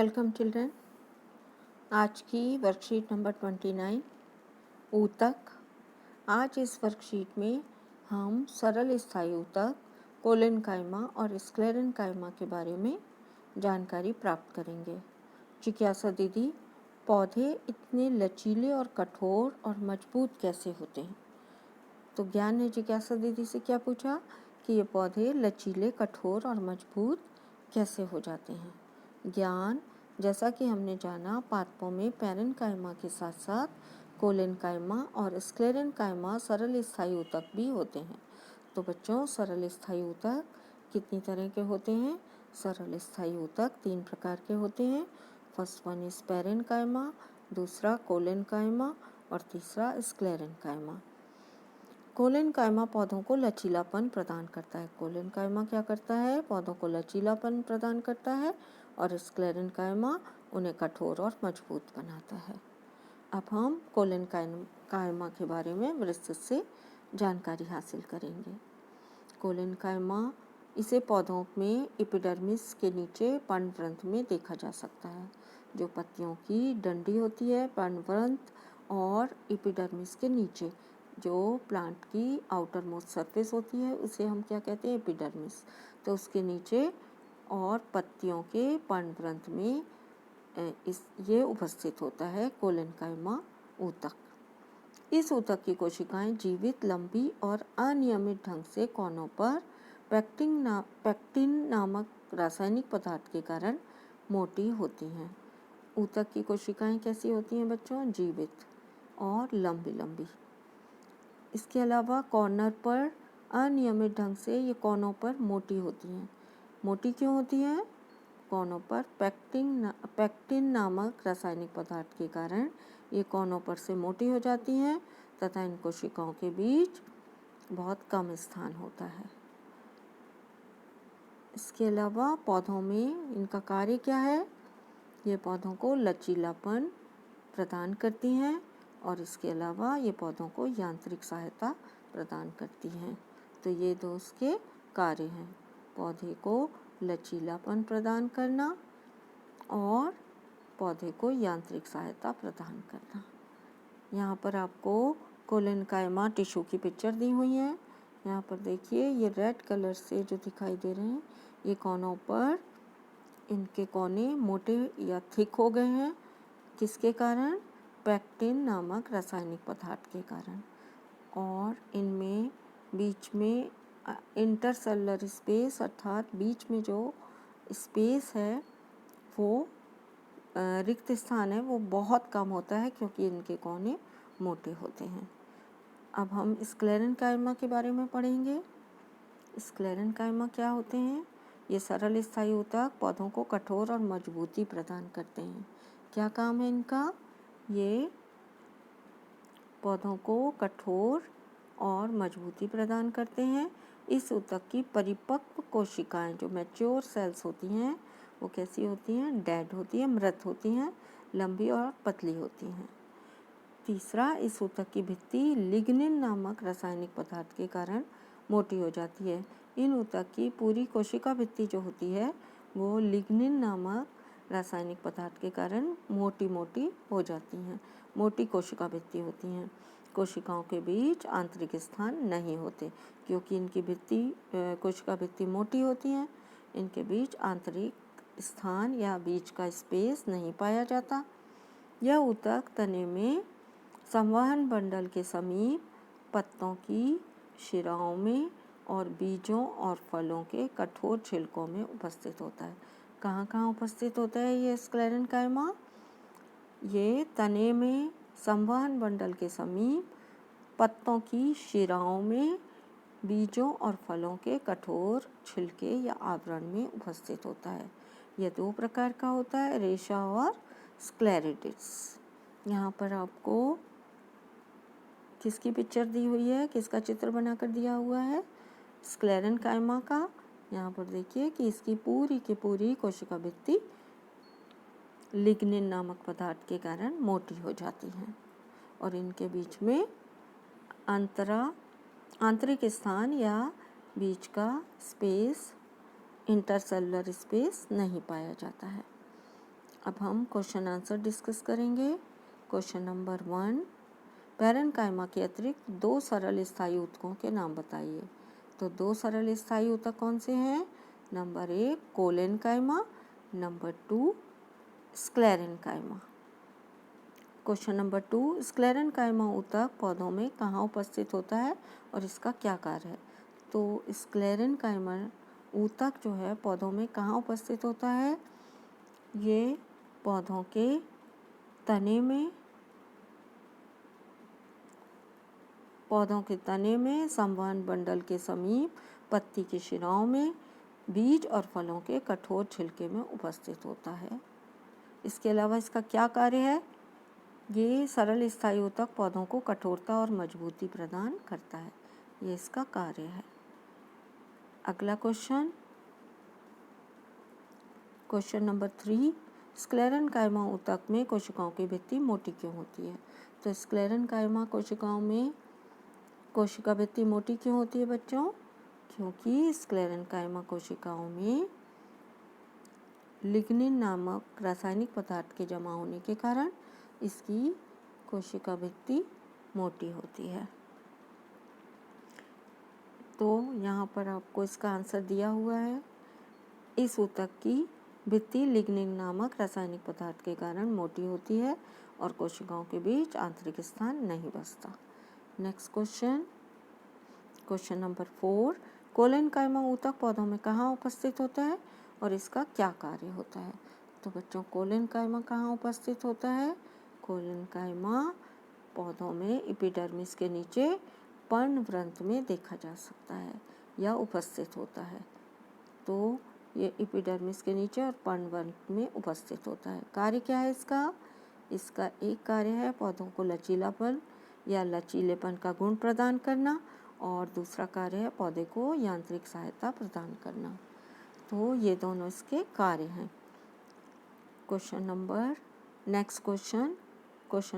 Welcome children. आज की worksheet number 29 ऊतक। आज इस वर्कशीट में हम सरल स्थायी ऊतक, कोलेनकाइमा और स्क्लेरेनकाइमा के बारे में जानकारी प्राप्त करेंगे। जिज्ञासा दीदी, पौधे इतने लचीले और कठोर और मजबूत कैसे होते हैं? तो ज्ञान ने जिज्ञासा दीदी से क्या पूछा कि ये पौधे लचीले, कठोर और मजबूत कैसे हो जाते हैं। ज्ञान, जैसा कि हमने जाना, पादपों में पैरेन्काइमा के साथ साथ कोलेनकाइमा और स्क्लेरेनकाइमा सरल स्थायी ऊतक भी होते हैं। तो बच्चों, सरल स्थायी ऊतक कितनी तरह के होते हैं? सरल स्थायी ऊतक 3 प्रकार के होते हैं। फर्स्ट वन इज पैरेन्काइमा, दूसरा कोलेनकाइमा और तीसरा स्क्लेरेनकाइमा। कोलेनकाइमा पौधों को लचीलापन प्रदान करता है। कोलेनकाइमा क्या करता है? पौधों को लचीलापन प्रदान करता है और स्क्लेरेनकाइमा उन्हें कठोर और मजबूत बनाता है। अब हम कोलेनकाइमा के बारे में विस्तृत से जानकारी हासिल करेंगे। कोलेनकाइमा, इसे पौधों में एपिडर्मिस के नीचे पर्णवृंत में देखा जा सकता है। जो पत्तियों की डंडी होती है, पर्णवृंत और एपिडर्मिस के नीचे जो प्लांट की आउटर मोस्ट सरफेस होती है, उसे हम क्या कहते हैं? एपिडर्मिस। तो उसके नीचे और पत्तियों के पर्णवृंत में ये उपस्थित होता है कोलेनकाइमा ऊतक। इस ऊतक की कोशिकाएं जीवित, लंबी और अनियमित ढंग से कोनों पर पेक्टिन नामक रासायनिक पदार्थ के कारण मोटी होती हैं। ऊतक की कोशिकाएं कैसी होती हैं बच्चों? जीवित और लंबी लंबी। इसके अलावा कॉर्नर पर अनियमित ढंग से ये कोनों पर मोटी होती हैं। मोटी क्यों होती हैं? कोनों पर पेक्टिन नामक रासायनिक पदार्थ के कारण ये कोनों पर से मोटी हो जाती हैं तथा इन कोशिकाओं के बीच बहुत कम स्थान होता है। इसके अलावा पौधों में इनका कार्य क्या है? ये पौधों को लचीलापन प्रदान करती हैं और इसके अलावा ये पौधों को यांत्रिक सहायता प्रदान करती हैं। तो ये दो उसके कार्य हैं, पौधे को लचीलापन प्रदान करना और पौधे को यांत्रिक सहायता प्रदान करना। यहाँ पर आपको कोलेनकाइमा टिश्यू की पिक्चर दी हुई है। यहाँ पर देखिए, ये रेड कलर से जो दिखाई दे रहे हैं, ये कोनों पर इनके कोने मोटे या थिक हो गए हैं। किसके कारण? पेक्टिन नामक रासायनिक पदार्थ के कारण। और इनमें बीच में इंटरसेलुलर स्पेस, अर्थात बीच में जो स्पेस है, वो रिक्त स्थान है, वो बहुत कम होता है क्योंकि इनके कोने मोटे होते हैं। अब हम स्क्लेरेनकाइमा के बारे में पढ़ेंगे। स्क्लेरेनकाइमा क्या होते हैं? ये सरल स्थायी ऊतक पौधों को कठोर और मजबूती प्रदान करते हैं। क्या काम है इनका? ये पौधों को कठोर और मजबूती प्रदान करते हैं। इस ऊतक की परिपक्व कोशिकाएं, जो मैच्योर सेल्स होती हैं, वो कैसी होती हैं? डेड होती हैं, मृत होती हैं, लंबी और पतली होती हैं। तीसरा, इस ऊतक की भित्ति लिग्निन नामक रासायनिक पदार्थ के कारण मोटी हो जाती है। इन ऊतक की पूरी कोशिका भित्ति जो होती है, वो लिग्निन नामक रासायनिक पदार्थ के कारण मोटी मोटी हो जाती हैं। मोटी कोशिका भित्ति होती हैं। कोशिकाओं के बीच आंतरिक स्थान नहीं होते क्योंकि इनकी भित्ति कोशिका भित्ति मोटी होती हैं। इनके बीच आंतरिक स्थान या बीच का स्पेस नहीं पाया जाता। यह ऊतक तने में संवहन बंडल के समीप, पत्तों की शिराओं में और बीजों और फलों के कठोर छिलकों में उपस्थित होता है। कहाँ कहाँ उपस्थित होता है ये स्क्लेरेनकाइमा? ये तने में संवहन बंडल के समीप, पत्तों की शिराओं में, बीजों और फलों के कठोर छिलके या आवरण में उपस्थित होता है। यह 2 प्रकार का होता है, रेशा और स्क्लेरिटिस। यहाँ पर आपको किसकी पिक्चर दी हुई है? किसका चित्र बनाकर दिया हुआ है? स्क्लेरेनकाइमा का। यहाँ पर देखिए कि इसकी पूरी की पूरी कोशिका भित्ति लिग्निन नामक पदार्थ के कारण मोटी हो जाती हैं और इनके बीच में आंतरिक स्थान या बीच का स्पेस, इंटरसेलुलर स्पेस नहीं पाया जाता है। अब हम क्वेश्चन आंसर डिस्कस करेंगे। क्वेश्चन नंबर 1, पैरेन्काइमा के अतिरिक्त 2 सरल स्थायी ऊतकों के नाम बताइए। तो 2 सरल स्थायी ऊतक कौन से हैं? Number 1 collenchyma, number 2 sclerenchyma. Question number 2, sclerenchyma ऊतक पौधों में कहाँ उपस्थित होता है और इसका क्या कार्य है? तो स्क्लेरेनकाइमा ऊतक जो है पौधों में कहाँ उपस्थित होता है? ये पौधों के तने में, संवहन बंडल के समीप, पत्ती की शिराओं में, बीज और फलों के कठोर छिलके में उपस्थित होता है। इसके अलावा इसका क्या कार्य है? ये सरल स्थायी ऊतक पौधों को कठोरता और मजबूती प्रदान करता है। ये इसका कार्य है। अगला क्वेश्चन नंबर 3, स्क्लेरेनकाइमा ऊतक में कोशिकाओं की भित्ति मोटी क्यों होती है? तो स्क्लेरेनकाइमा कोशिकाओं में कोशिका भित्ति मोटी क्यों होती है बच्चों? क्योंकि स्क्लेरेनकाइमा कोशिकाओं में लिग्निन नामक रासायनिक पदार्थ के जमा होने के कारण इसकी कोशिका भित्ति मोटी होती है। तो यहाँ पर आपको इसका आंसर दिया हुआ है। इस ऊतक की भित्ति लिग्निन नामक रासायनिक पदार्थ के कारण मोटी होती है और कोशिकाओं के बीच आंतरिक स्थान नहीं बचता। नेक्स्ट क्वेश्चन नंबर 4, कोलेनकाइमा ऊतक पौधों में कहाँ उपस्थित होता है और इसका क्या कार्य होता है? तो बच्चों कोलेनकाइमा कहाँ उपस्थित होता है? कोलेनकाइमा पौधों में एपिडर्मिस के नीचे पर्णवृंत में देखा जा सकता है या उपस्थित होता है। तो ये एपिडर्मिस के नीचे और पर्णवृंत में उपस्थित होता है। कार्य क्या है इसका? इसका एक कार्य है पौधों को लचीलापन या लचीलेपन का गुण प्रदान करना और दूसरा कार्य है पौधे को यांत्रिक सहायता प्रदान करना। तो ये दोनों इसके कार्य हैं। नेक्स्ट क्वेश्चन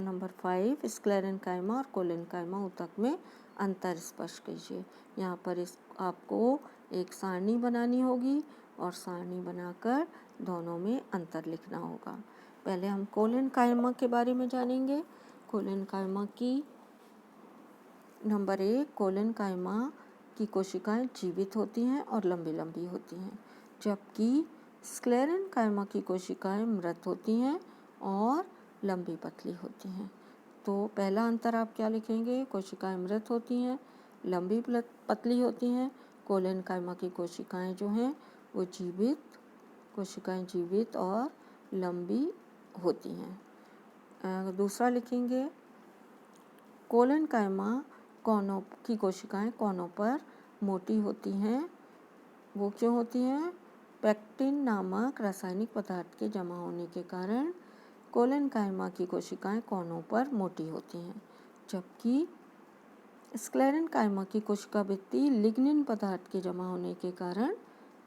नंबर 5, स्क्लेरेनकाइमा और कोलेनकाइमा ऊतक में अंतर स्पष्ट कीजिए। यहाँ पर आपको एक सारणी बनानी होगी और सारणी बनाकर दोनों में अंतर लिखना होगा। पहले हम कोलेनकाइमा के बारे में जानेंगे। कोलेनकाइमा की नंबर 1, कोलेनकाइमा की कोशिकाएं जीवित होती हैं और लंबी लंबी होती हैं, जबकि स्क्लेरेनकाइमा की कोशिकाएं मृत होती हैं और लंबी पतली होती हैं। तो पहला अंतर आप क्या लिखेंगे? कोशिकाएं मृत होती हैं, लंबी पतली होती हैं। कोलेनकाइमा की कोशिकाएं जो हैं वो जीवित और लंबी होती हैं। दूसरा लिखेंगे, कोलेनकाइमा कोनों की कोशिकाएं कोनों पर मोटी होती हैं। वो क्यों होती हैं? पेक्टिन नामक रासायनिक पदार्थ के जमा होने के कारण कोलेनकाइमा की कोशिकाएं कोनों पर मोटी होती हैं, जबकि स्क्लेरेनकाइमा की कोशिका भित्ति लिग्निन पदार्थ के जमा होने के कारण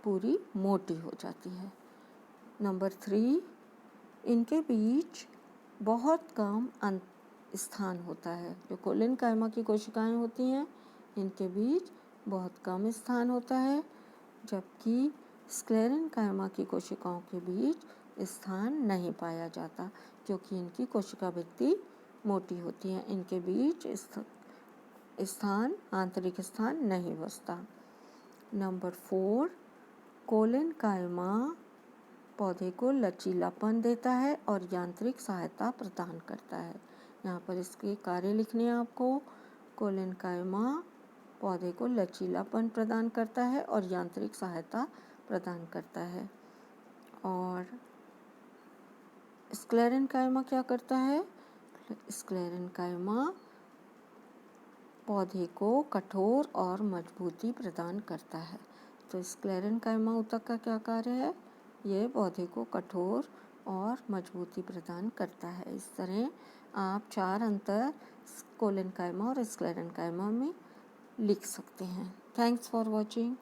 पूरी मोटी हो जाती है। नंबर 3, इनके बीच बहुत कम स्थान होता है। जो कोलेनकाइमा की कोशिकाएं होती हैं इनके बीच बहुत कम स्थान होता है, जबकि स्क्लेरेनकाइमा की कोशिकाओं के बीच स्थान नहीं पाया जाता क्योंकि इनकी कोशिका भित्ति मोटी होती है। इनके बीच आंतरिक स्थान नहीं बचता। नंबर 4, कोलेनकाइमा पौधे को लचीलापन देता है और यांत्रिक सहायता प्रदान करता है। यहाँ पर इसके कार्य लिखने हैं आपको। कोलेनकाइमा पौधे को लचीलापन प्रदान करता है और यांत्रिक सहायता प्रदान करता है। और स्क्लेरेनकाइमा क्या करता है? स्क्लेरेनकाइमा पौधे को कठोर और मजबूती प्रदान करता है। तो स्क्लेरेनकाइमा ऊतक का क्या कार्य है? ये पौधे को कठोर और मजबूती प्रदान करता है। इस तरह आप 4 अंतर कोलेनकाइमा और स्क्लेरेनकाइमा में लिख सकते हैं। Thanks for watching.